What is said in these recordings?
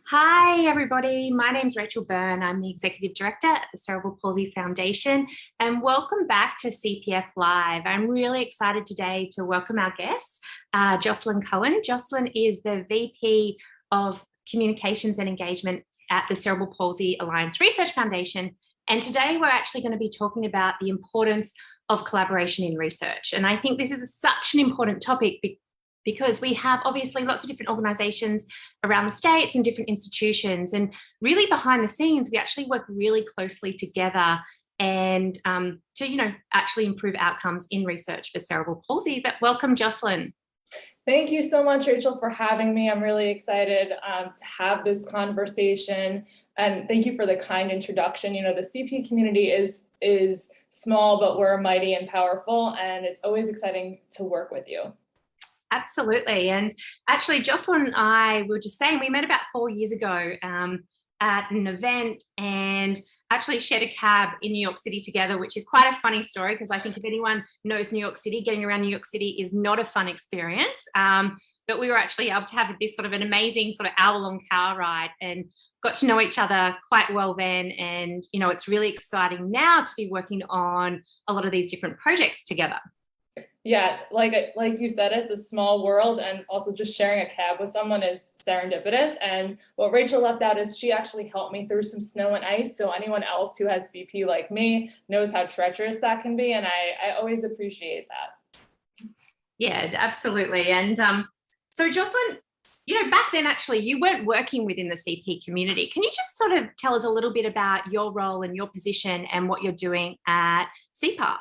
Hi, everybody. My name's Rachel Byrne. I'm the Executive Director at the Cerebral Palsy Foundation, and welcome back to CPF Live. I'm really excited today to welcome our guest, Jocelyn Cohen. Jocelyn is the VP of Communications and Engagement at the Cerebral Palsy Alliance Research Foundation. And today we're actually going to be talking about the importance of collaboration in research. And I think this is such an important topic because we have obviously lots of different organizations around the states and different institutions, and really behind the scenes we actually work really closely together and to actually improve outcomes in research for cerebral palsy. But welcome, Jocelyn. Thank you so much, Rachel, for having me. I'm really excited to have this conversation, and thank you for the kind introduction. You know, the CP community is small, but we're mighty and powerful, and it's always exciting to work with you. Absolutely. And actually, Jocelyn and I were just saying, we met about 4 years ago at an event and actually shared a cab in New York City together, which is quite a funny story because I think if anyone knows New York City, getting around New York City is not a fun experience. But we were actually able to have this sort of an amazing sort of hour-long car ride and got to know each other quite well then. And, you know, it's really exciting now to be working on a lot of these different projects together. Yeah, like you said, it's a small world, and also just sharing a cab with someone is serendipitous. And what Rachel left out is she actually helped me through some snow and ice. So anyone else who has CP like me knows how treacherous that can be, and I always appreciate that. Yeah, absolutely. And so Jocelyn, you know, back then actually you weren't working within the CP community. Can you just sort of tell us a little bit about your role and your position and what you're doing at CPARF?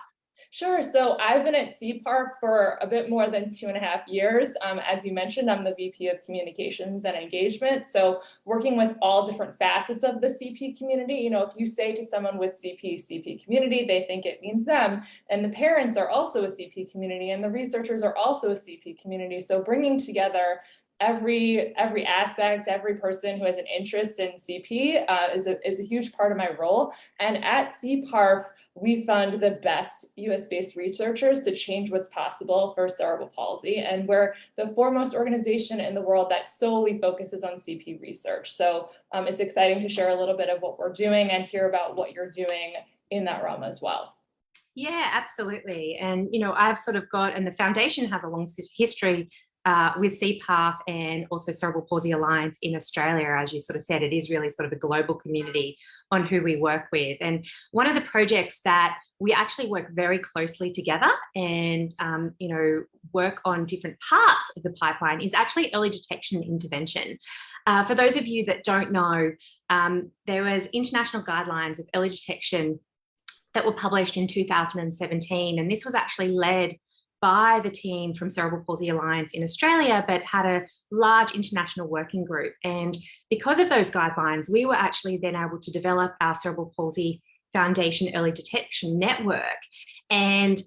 Sure. So I've been at CPARF for a bit more than 2.5 years. As you mentioned, I'm the VP of Communications and Engagement. So working with all different facets of the CP community. You know, if you say to someone with CP community, they think it means them. And the parents are also a CP community, and the researchers are also a CP community. So bringing together every aspect, every person who has an interest in CP is a huge part of my role. And at CPARF, we fund the best US-based researchers to change what's possible for cerebral palsy. And we're the foremost organization in the world that solely focuses on CP research. So it's exciting to share a little bit of what we're doing and hear about what you're doing in that realm as well. Yeah, absolutely. And, you know, I've sort of got, and the foundation has a long history with CPARF and also Cerebral Palsy Alliance in Australia. As you sort of said, it is really sort of a global community on who we work with. And one of the projects that we actually work very closely together and, work on different parts of the pipeline is actually early detection and intervention. For those of you that don't know, there was international guidelines of early detection that were published in 2017. And this was actually led by the team from Cerebral Palsy Alliance in Australia, but had a large international working group. And because of those guidelines, we were actually then able to develop our Cerebral Palsy Foundation Early Detection Network. And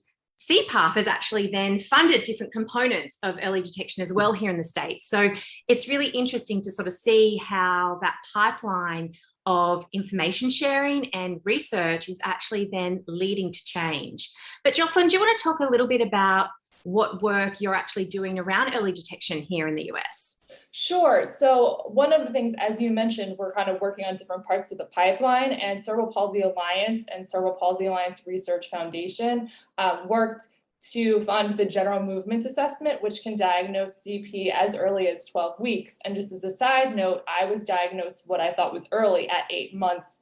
CPARF has actually then funded different components of early detection as well here in the States. So it's really interesting to sort of see how that pipeline of information sharing and research is actually then leading to change. But Jocelyn, do you want to talk a little bit about what work you're actually doing around early detection here in the US? Sure. So one of the things, as you mentioned, we're kind of working on different parts of the pipeline, and Cerebral Palsy Alliance and Cerebral Palsy Alliance Research Foundation worked to fund the general movements assessment, which can diagnose CP as early as 12 weeks. And just as a side note, I was diagnosed what I thought was early at 8 months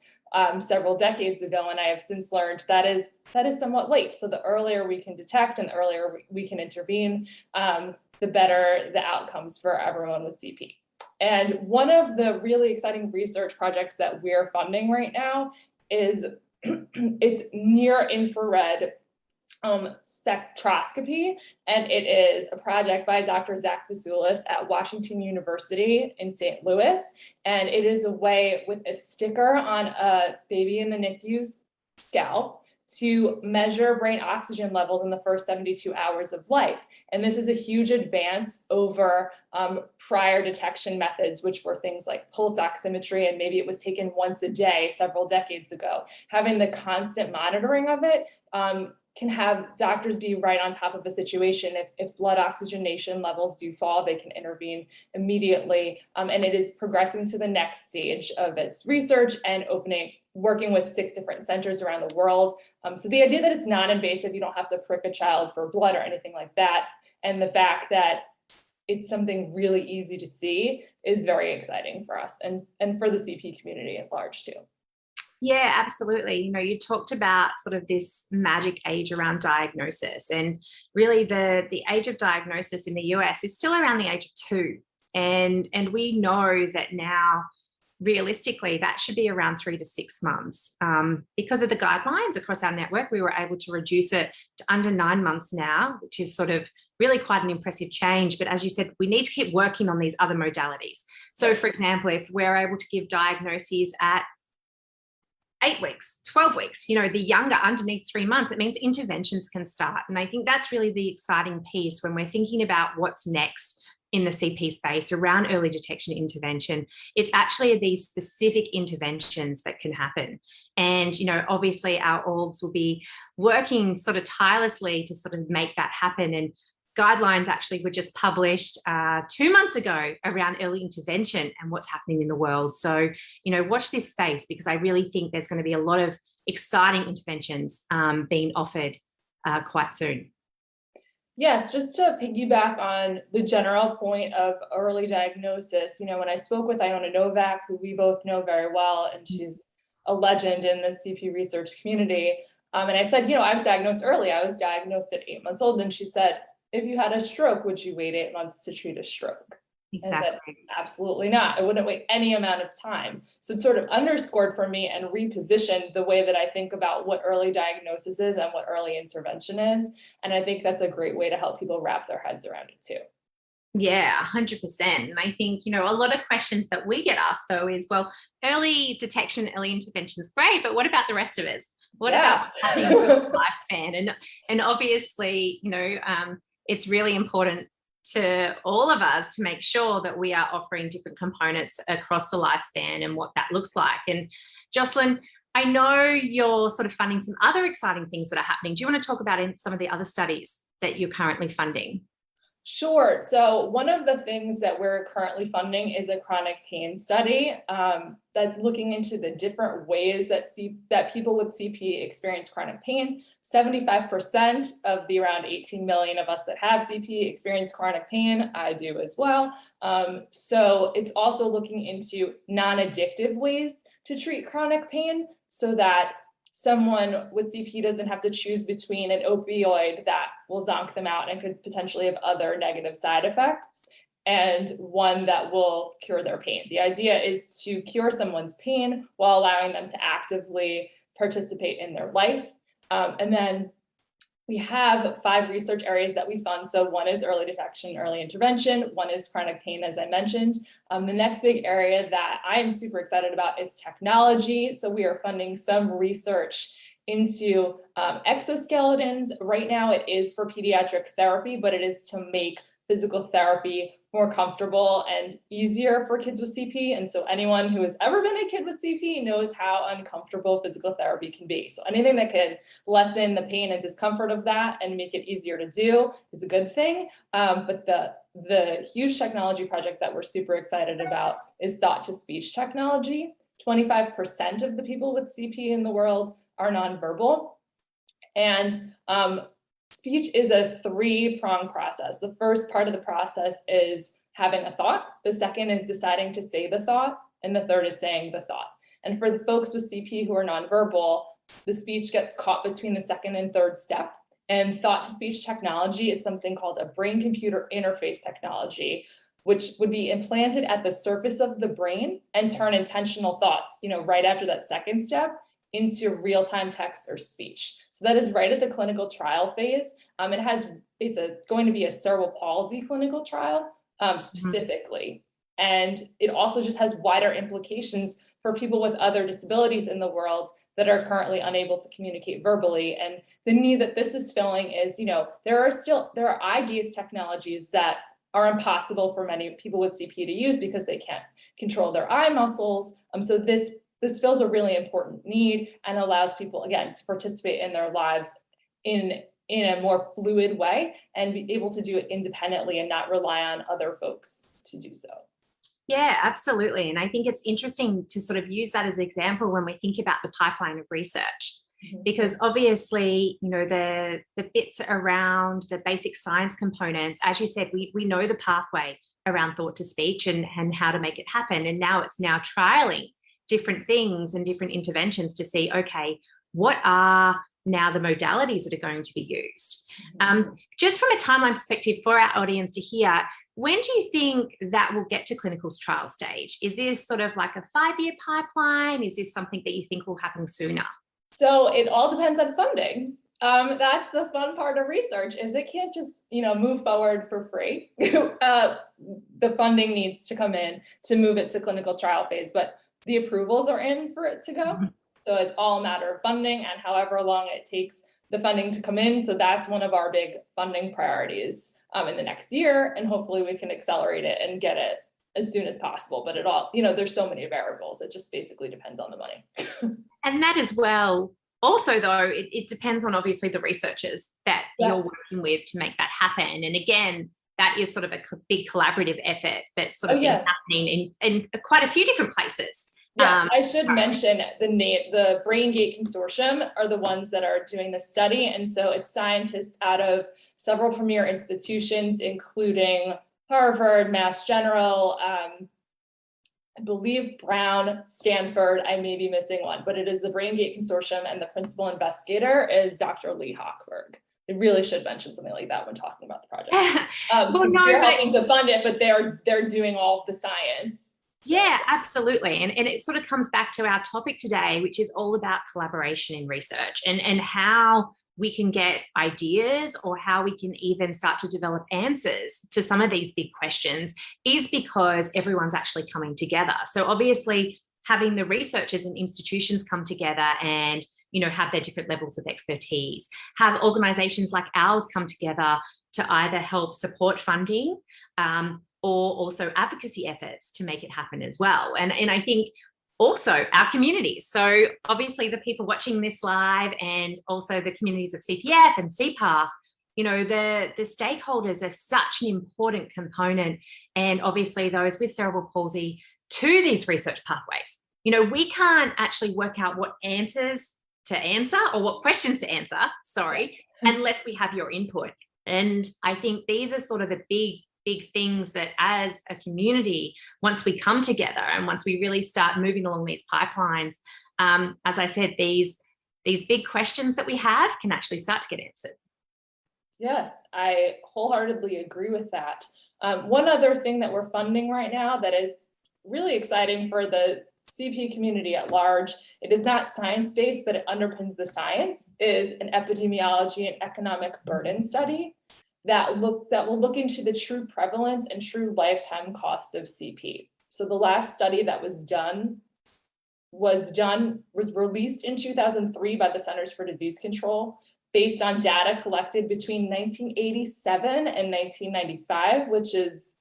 several decades ago, and I have since learned that is somewhat late. So the earlier we can detect and the earlier we can intervene, the better the outcomes for everyone with CP. And one of the really exciting research projects that we're funding right now is it's near infrared spectroscopy, and it is a project by Dr. Zach Vasulis at Washington University in St. Louis, and it is a way with a sticker on a baby in the NICU's scalp to measure brain oxygen levels in the first 72 hours of life. And this is a huge advance over prior detection methods, which were things like pulse oximetry, and maybe it was taken once a day several decades ago. Having the constant monitoring of it can have doctors be right on top of a situation. If blood oxygenation levels do fall, they can intervene immediately. And it is progressing to the next stage of its research and working with 6 different centers around the world. So the idea that it's non-invasive, you don't have to prick a child for blood or anything like that, and the fact that it's something really easy to see is very exciting for us and for the CP community at large too. Yeah, absolutely. You talked about sort of this magic age around diagnosis, and really the age of diagnosis in the US is still around the age of 2. And we know that now, realistically, that should be around 3 to 6 months. Because of the guidelines across our network, we were able to reduce it to under 9 months now, which is sort of really quite an impressive change. But as you said, we need to keep working on these other modalities. So for example, if we're able to give diagnoses at 8 weeks, 12 weeks, the younger underneath 3 months, it means interventions can start. And I think that's really the exciting piece when we're thinking about what's next in the CP space around early detection intervention. It's actually these specific interventions that can happen. And, obviously our orgs will be working sort of tirelessly to sort of make that happen. And guidelines actually were just published 2 months ago around early intervention and what's happening in the world. So, watch this space, because I really think there's going to be a lot of exciting interventions being offered quite soon. Yes, just to piggyback on the general point of early diagnosis, when I spoke with Iona Novak, who we both know very well, and she's a legend in the CP research community, and I said, I was diagnosed early. I was diagnosed at 8 months old, and she said, if you had a stroke, would you wait 8 months to treat a stroke? Exactly. I said, absolutely not. I wouldn't wait any amount of time. So it sort of underscored for me and repositioned the way that I think about what early diagnosis is and what early intervention is. And I think that's a great way to help people wrap their heads around it too. Yeah, 100%. And I think, a lot of questions that we get asked though is, well, early detection, early intervention is great, but what about the rest of us? What about what's happening with the lifespan? And obviously, it's really important to all of us to make sure that we are offering different components across the lifespan and what that looks like. And Jocelyn, I know you're sort of funding some other exciting things that are happening. Do you want to talk about some of the other studies that you're currently funding? Sure. So one of the things that we're currently funding is a chronic pain study that's looking into the different ways that people with CP experience chronic pain. 75% of the around 18 million of us that have CP experience chronic pain. I do as well. So it's also looking into non-addictive ways to treat chronic pain so that someone with CP doesn't have to choose between an opioid that will zonk them out and could potentially have other negative side effects and one that will cure their pain. The idea is to cure someone's pain while allowing them to actively participate in their life. And then we have 5 research areas that we fund. So one is early detection, early intervention. One is chronic pain, as I mentioned. The next big area that I'm super excited about is technology. So we are funding some research into exoskeletons. Right now it is for pediatric therapy, but it is to make physical therapy more comfortable and easier for kids with CP. And so anyone who has ever been a kid with CP knows how uncomfortable physical therapy can be. So anything that could lessen the pain and discomfort of that and make it easier to do is a good thing. But the huge technology project that we're super excited about is thought-to-speech technology. 25% of the people with CP in the world are nonverbal. And speech is a 3-pronged process. The first part of the process is having a thought. The second is deciding to say the thought. And the third is saying the thought. And for the folks with CP who are nonverbal, the speech gets caught between the second and third step. And thought-to-speech technology is something called a brain-computer interface technology, which would be implanted at the surface of the brain and turn intentional thoughts, right after that second step, into real-time text or speech. So that is right at the clinical trial phase. It's going to be a cerebral palsy clinical trial specifically. And it also just has wider implications for people with other disabilities in the world that are currently unable to communicate verbally. And the need that this is filling is, there are eye gaze technologies that are impossible for many people with CP to use because they can't control their eye muscles. So this fills a really important need and allows people, again, to participate in their lives in a more fluid way and be able to do it independently and not rely on other folks to do so. Yeah, absolutely. And I think it's interesting to sort of use that as an example when we think about the pipeline of research, because obviously, you know, the bits around the basic science components, as you said, we know the pathway around thought to speech and how to make it happen. And now it's trialing different things and different interventions to see, okay, what are now the modalities that are going to be used? Just from a timeline perspective for our audience to hear, when do you think that will get to clinical trial stage? Is this sort of like a 5-year pipeline? Is this something that you think will happen sooner? So it all depends on funding. That's the fun part of research, is it can't just, move forward for free. The funding needs to come in to move it to clinical trial phase, but the approvals are in for it to go. So it's all a matter of funding and however long it takes the funding to come in. So that's one of our big funding priorities in the next year, and hopefully we can accelerate it and get it as soon as possible. But it all, there's so many variables. It just basically depends on the money. And that as well. Also, though, it depends on obviously the researchers that you're working with to make that happen. And again, that is sort of a big collaborative effort that's sort of happening in quite a few different places. Yes, I should mention the BrainGate Consortium are the ones that are doing the study. And so it's scientists out of several premier institutions, including Harvard, Mass General, I believe Brown, Stanford, I may be missing one, but it is the BrainGate Consortium, and the principal investigator is Dr. Lee Hochberg. I really should mention something like that when talking about the project. They're helping to fund it, but they're doing all of the science. Yeah, absolutely. And it sort of comes back to our topic today, which is all about collaboration in research and how we can get ideas or how we can even start to develop answers to some of these big questions is because everyone's actually coming together. So obviously having the researchers and institutions come together and, have their different levels of expertise, have organizations like ours come together to either help support funding, or also advocacy efforts to make it happen as well. And I think also our communities. So obviously the people watching this live and also the communities of CPF and CPARF, the stakeholders are such an important component, and obviously those with cerebral palsy to these research pathways. We can't actually work out what answers to answer or what questions to answer, unless we have your input. And I think these are sort of the big things that as a community, once we come together and once we really start moving along these pipelines, as I said, these big questions that we have can actually start to get answered. Yes, I wholeheartedly agree with that. One other thing that we're funding right now that is really exciting for the CP community at large, it is not science-based, but it underpins the science, is an epidemiology and economic burden study that will look into the true prevalence and true lifetime cost of CP. So the last study that was released in 2003 by the Centers for Disease Control based on data collected between 1987 and 1995, which is,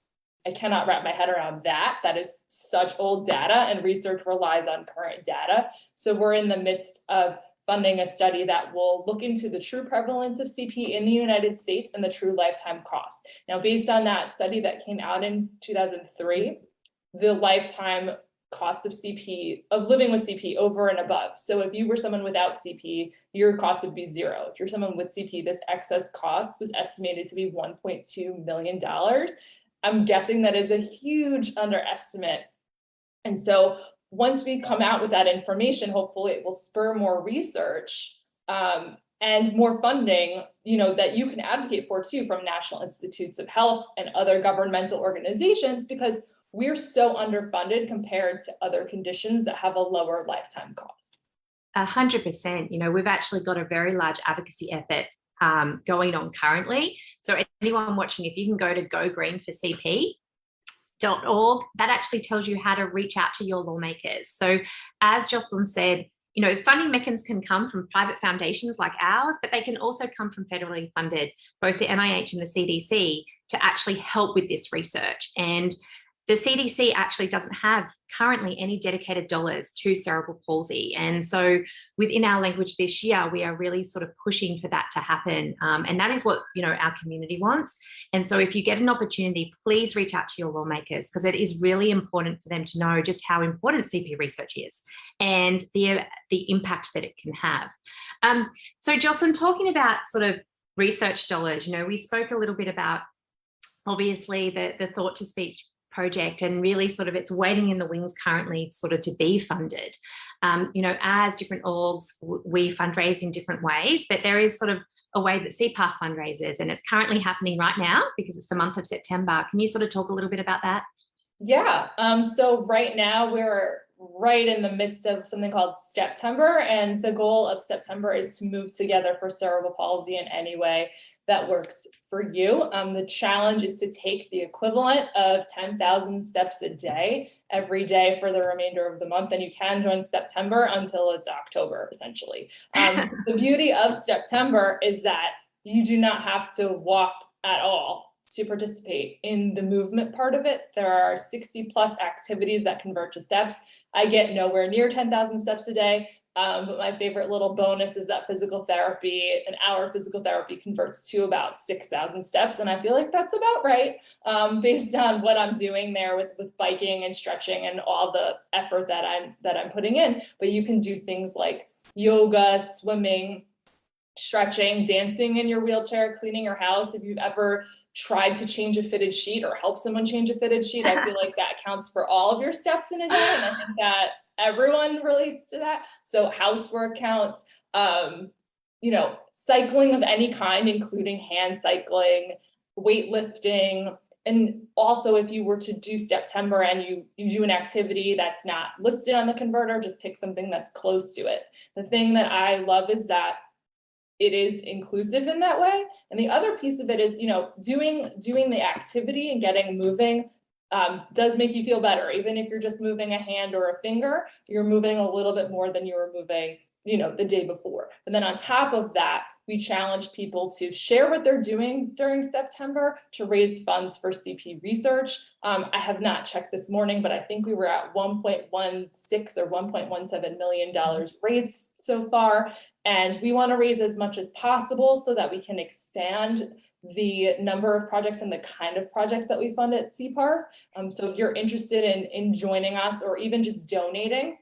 I cannot wrap my head around that. That is such old data, and research relies on current data. So we're in the midst of funding a study that will look into the true prevalence of CP in the United States and the true lifetime cost. Now, based on that study that came out in 2003, the lifetime cost of CP, of living with CP over and above. So if you were someone without CP, your cost would be zero. If you're someone with CP, this excess cost was estimated to be $1.2 million. I'm guessing that is a huge underestimate. And so once we come out with that information, hopefully it will spur more research and more funding, that you can advocate for too from National Institutes of Health and other governmental organizations, because we're so underfunded compared to other conditions that have a lower lifetime cost. 100%. We've actually got a very large advocacy effort going on currently. So anyone watching, if you can go to gogreenforcp.org, that actually tells you how to reach out to your lawmakers. So as Jocelyn said, funding mechanisms can come from private foundations like ours, but they can also come from federally funded, both the NIH and the CDC, to actually help with this research. And the CDC actually doesn't have currently any dedicated dollars to cerebral palsy. And so within our language this year, we are really sort of pushing for that to happen. And that is what, our community wants. And so if you get an opportunity, please reach out to your lawmakers, because it is really important for them to know just how important CP research is and the impact that it can have. So Jocelyn, talking about sort of research dollars, we spoke a little bit about obviously the Thought to Speech project, and really sort of it's waiting in the wings currently sort of to be funded. As different orgs, we fundraise in different ways, but there is sort of a way that CPARF fundraises, and it's currently happening right now because it's the month of September. Can you sort of talk a little bit about that? Yeah, so right now we're right in the midst of something called September, and the goal of September is to move together for cerebral palsy in any way that works for you. The challenge is to take the equivalent of 10,000 steps a day every day for the remainder of the month, and you can join September until it's October, essentially. The beauty of September is that you do not have to walk at all to participate in the movement part of it. There are 60 plus activities that convert to steps. I get nowhere near 10,000 steps a day, but my favorite little bonus is that physical therapy, an hour of physical therapy converts to about 6,000 steps. And I feel like that's about right, based on what I'm doing there with biking and stretching and all the effort that I'm putting in. But you can do things like yoga, swimming, stretching, dancing in your wheelchair, cleaning your house. If you've ever tried to change a fitted sheet or help someone change a fitted sheet, I feel like that counts for all of your steps in a day. And I think that everyone relates to that. So housework counts, cycling of any kind, including hand cycling, weightlifting. And also, if you were to do September and you do an activity that's not listed on the converter, just pick something that's close to it. The thing that I love is that it is inclusive in that way. And the other piece of it is, doing the activity and getting moving does make you feel better. Even if you're just moving a hand or a finger, you're moving a little bit more than you were moving, the day before. And then on top of that, we challenge people to share what they're doing during September to raise funds for CP research. I have not checked this morning, but I think we were at $1.16 or $1.17 million raised so far. And we want to raise as much as possible so that we can expand the number of projects and the kind of projects that we fund at CPARF. So if you're interested in joining us or even just donating,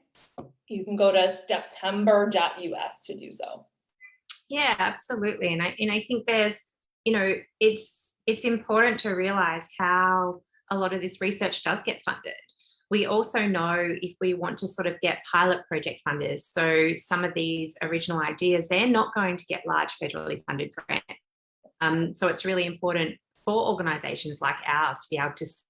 you can go to september.us to do so. Yeah, absolutely. And I think there's, it's important to realize how a lot of this research does get funded. We also know if we want to sort of get pilot project funders, so some of these original ideas, they're not going to get large federally funded grants. So it's really important for organizations like ours to be able to see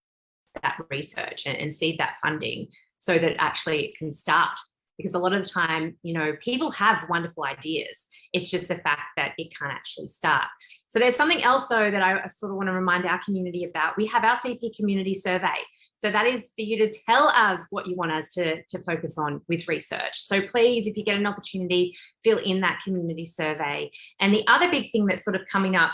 that research and seed that funding so that actually it can start. Because a lot of the time, people have wonderful ideas. It's just the fact that it can't actually start. So there's something else, though, that I sort of want to remind our community about. We have our CP community survey. So that is for you to tell us what you want us to focus on with research. So please, if you get an opportunity, fill in that community survey. And the other big thing that's sort of coming up,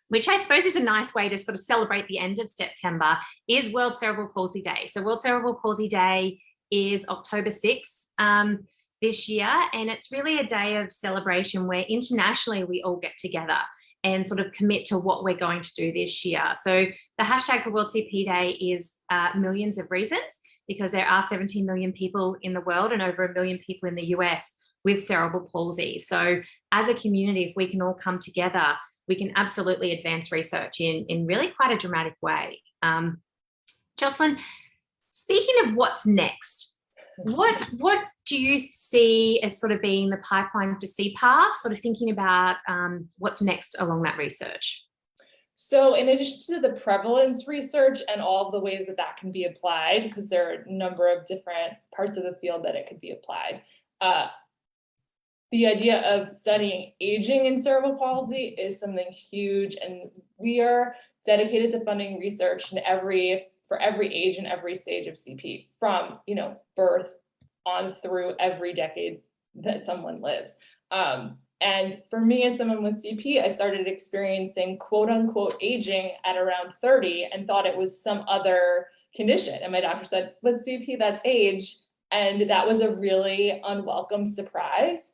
which I suppose is a nice way to sort of celebrate the end of September, is World Cerebral Palsy Day. So World Cerebral Palsy Day is October 6th this year. And it's really a day of celebration where internationally we all get together and sort of commit to what we're going to do this year. So the hashtag for World CP Day is millions of reasons, because there are 17 million people in the world and over 1 million people in the US with cerebral palsy. So as a community, if we can all come together, we can absolutely advance research in really quite a dramatic way. Jocelyn, speaking of what's next, what do you see as sort of being the pipeline for CPARF, sort of thinking about what's next along that research? So in addition to the prevalence research and all of the ways that can be applied, because there are a number of different parts of the field that it could be applied, the idea of studying aging in cerebral palsy is something huge, and we are dedicated to funding research for every age and every stage of CP, from birth on through every decade that someone lives. And for me, as someone with CP, I started experiencing quote unquote aging at around 30 and thought it was some other condition. And my doctor said, but CP, that's age. And that was a really unwelcome surprise.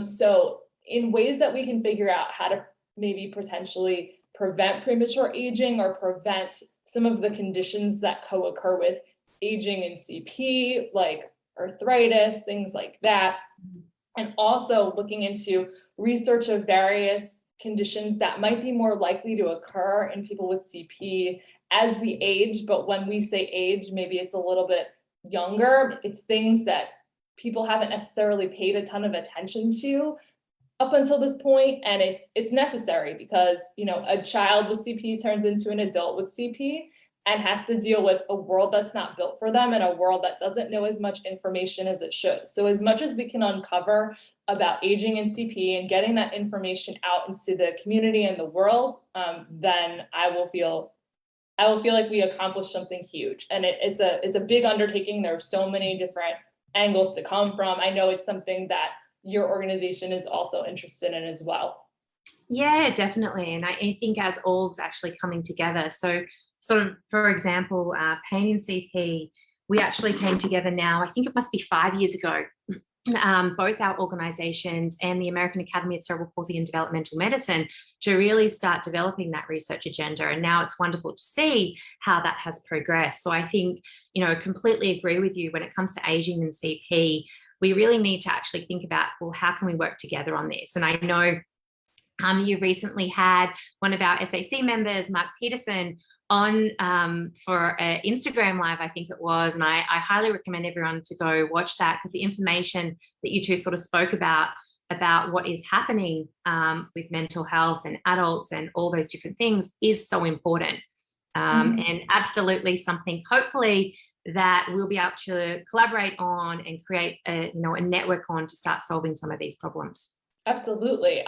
So in ways that we can figure out how to maybe potentially prevent premature aging or prevent some of the conditions that co-occur with aging in CP, like arthritis, things like that. And also looking into research of various conditions that might be more likely to occur in people with CP as we age. But when we say age, maybe it's a little bit younger. It's things that people haven't necessarily paid a ton of attention to up until this point, and it's necessary because, you know, a child with CP turns into an adult with CP and has to deal with a world that's not built for them and a world that doesn't know as much information as it should. So as much as we can uncover about aging and CP and getting that information out into the community and the world, then I will feel like we accomplished something huge. And it's a big undertaking. There are so many different angles to come from. I know it's something that your organization is also interested in as well. Yeah, definitely. And I think as orgs actually coming together. So sort of, for example, Pain in CP, we actually came together now, I think it must be 5 years ago. Both our organizations and the American Academy of Cerebral Palsy and Developmental Medicine to really start developing that research agenda. And now it's wonderful to see how that has progressed. So I think, you know, completely agree with you when it comes to aging and CP. We really need to actually think about, well, how can we work together on this? And I know you recently had one of our SAC members, Mark Peterson, on for an Instagram Live, I think it was. And I highly recommend everyone to go watch that, because the information that you two sort of spoke about what is happening with mental health and adults and all those different things is so important. And absolutely something, hopefully, that we'll be able to collaborate on and create a network on to start solving some of these problems. Absolutely.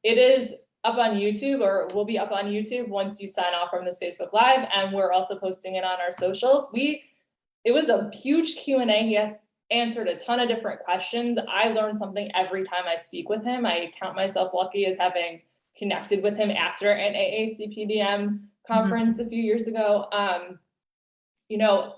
It is up on YouTube, or will be up on YouTube once you sign off from this Facebook Live, and we're also posting it on our socials. It was a huge Q&A. He has answered a ton of different questions. I learn something every time I speak with him. I count myself lucky as having connected with him after an AACPDM conference a few years ago. You know,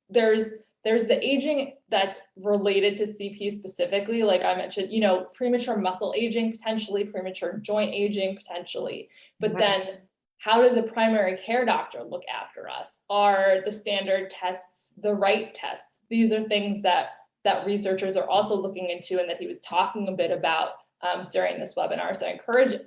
there's the aging that's related to CP specifically, like I mentioned, you know, premature muscle aging, potentially premature joint aging, potentially. But then how does a primary care doctor look after us? Are the standard tests the right tests? These are things that researchers are also looking into and that he was talking a bit about during this webinar. So I encourage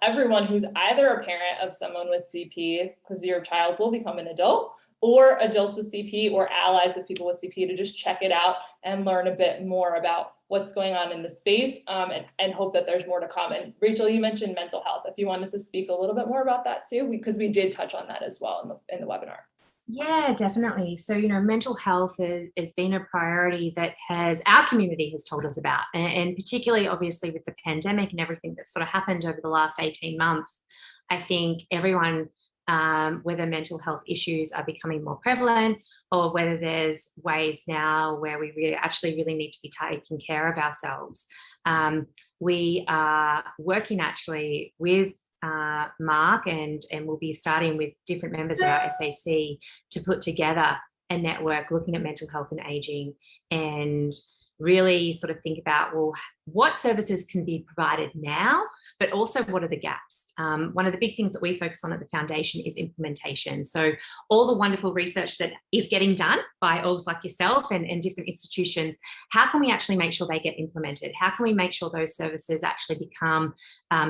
everyone who's either a parent of someone with CP, because your child will become an adult, or adults with CP or allies of people with CP, to just check it out and learn a bit more about what's going on in the space, and hope that there's more to come. And Rachel, you mentioned mental health. If you wanted to speak a little bit more about that too, because we did touch on that as well in the webinar. Yeah, definitely. So, you know, mental health has been a priority that our community has told us about, and particularly obviously with the pandemic and everything that sort of happened over the last 18 months, I think everyone, whether mental health issues are becoming more prevalent or whether there's ways now where we really need to be taking care of ourselves. We are working actually with Mark, and we'll be starting with different members of our SAC to put together a network looking at mental health and aging, and really sort of think about, well, what services can be provided now, but also what are the gaps? One of the big things that we focus on at the foundation is implementation. So all the wonderful research that is getting done by orgs like yourself and different institutions, how can we actually make sure they get implemented? How can we make sure those services actually become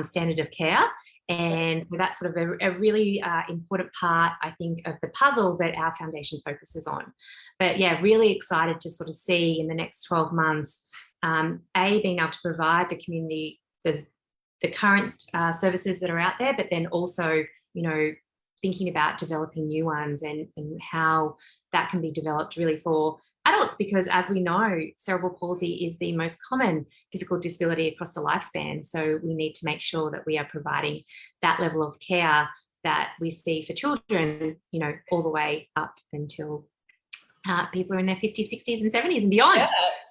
standard of care? And so that's sort of a really important part, I think, of the puzzle that our foundation focuses on. But yeah, really excited to sort of see in the next 12 months, being able to provide the community the current services that are out there, but then also, you know, thinking about developing new ones and how that can be developed really for adults, because as we know, cerebral palsy is the most common physical disability across the lifespan. So we need to make sure that we are providing that level of care that we see for children, you know, all the way up until people are in their 50s, 60s and 70s and beyond.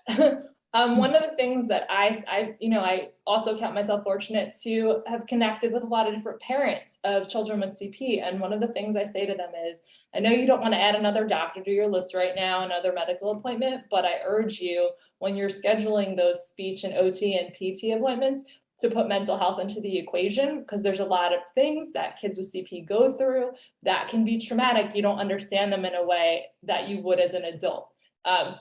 Yeah. One of the things that I also count myself fortunate to have connected with a lot of different parents of children with CP. And one of the things I say to them is, I know you don't want to add another doctor to your list right now, another medical appointment, but I urge you, when you're scheduling those speech and OT and PT appointments, to put mental health into the equation, because there's a lot of things that kids with CP go through that can be traumatic. You don't understand them in a way that you would as an adult.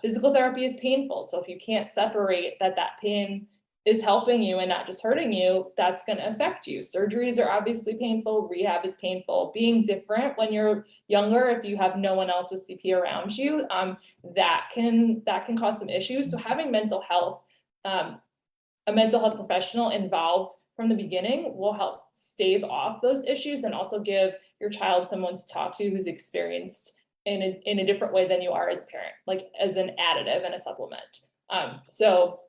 Physical therapy is painful. So if you can't separate that pain is helping you and not just hurting you, that's going to affect you. Surgeries are obviously painful. Rehab is painful. Being different when you're younger, if you have no one else with CP around you, that can cause some issues. So having mental health, a mental health professional involved from the beginning will help stave off those issues and also give your child someone to talk to who's experienced in a different way than you are as a parent, like as an additive and a supplement. So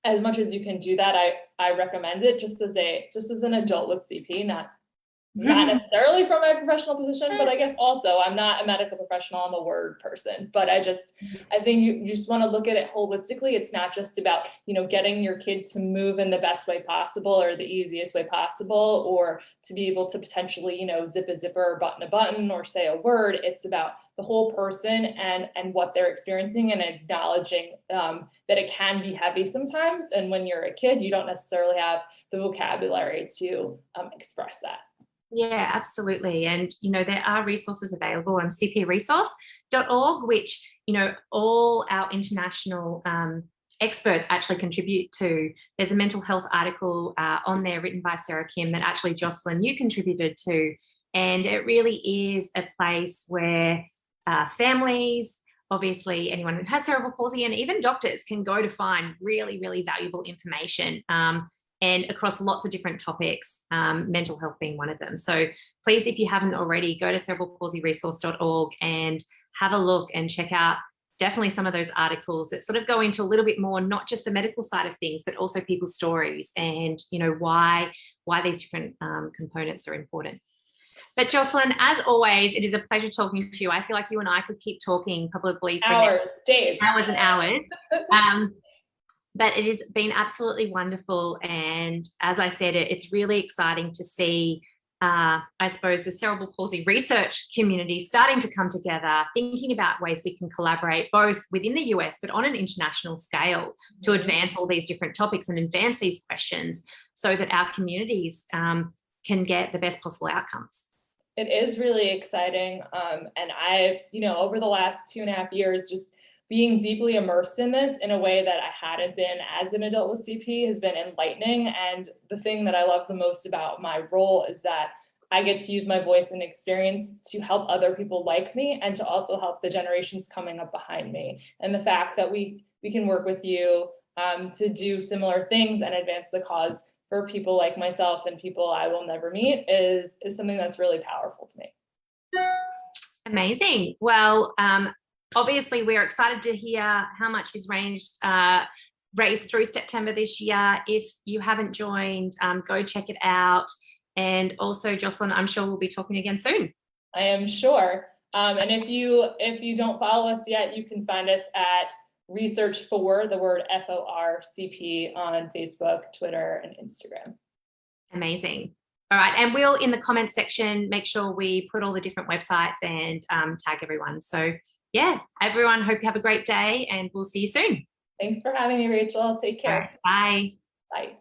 as much as you can do that, I recommend it just as an adult with CP, not necessarily from my professional position, but I guess also I'm not a medical professional, I'm a word person, but I think you just want to look at it holistically. It's not just about, getting your kid to move in the best way possible or the easiest way possible, or to be able to potentially, zip a zipper or button a button or say a word. It's about the whole person and what they're experiencing, and acknowledging that it can be heavy sometimes. And when you're a kid, you don't necessarily have the vocabulary to express that. Yeah, absolutely. And, there are resources available on cpresource.org, which, all our international experts actually contribute to. There's a mental health article on there written by Sarah Kim that actually, Jocelyn, you contributed to. And it really is a place where families, obviously anyone who has cerebral palsy, and even doctors can go to find really, really valuable information. And across lots of different topics, mental health being one of them. So please, if you haven't already, go to cerebralpalsyresource.org and have a look and check out definitely some of those articles that sort of go into a little bit more, not just the medical side of things, but also people's stories and, why these different components are important. But Jocelyn, as always, it is a pleasure talking to you. I feel like you and I could keep talking probably for hours, days, hours and hours. But it has been absolutely wonderful. And as I said, it's really exciting to see, I suppose, the cerebral palsy research community starting to come together, thinking about ways we can collaborate both within the US, but on an international scale to advance all these different topics and advance these questions so that our communities can get the best possible outcomes. It is really exciting. And I, over the last 2.5 years, just being deeply immersed in this in a way that I hadn't been as an adult with CP has been enlightening. And the thing that I love the most about my role is that I get to use my voice and experience to help other people like me and to also help the generations coming up behind me. And the fact that we can work with you to do similar things and advance the cause for people like myself and people I will never meet is something that's really powerful to me. Amazing. Well, obviously, we're excited to hear how much is raised through September this year. If you haven't joined, go check it out. And also, Jocelyn, I'm sure we'll be talking again soon. I am sure. And if you don't follow us yet, you can find us at Research for the word FORCP on Facebook, Twitter, and Instagram. Amazing. All right. And we'll, in the comments section, make sure we put all the different websites and tag everyone. So yeah, everyone, hope you have a great day and we'll see you soon. Thanks for having me, Rachel. Take care. Right, bye. Bye.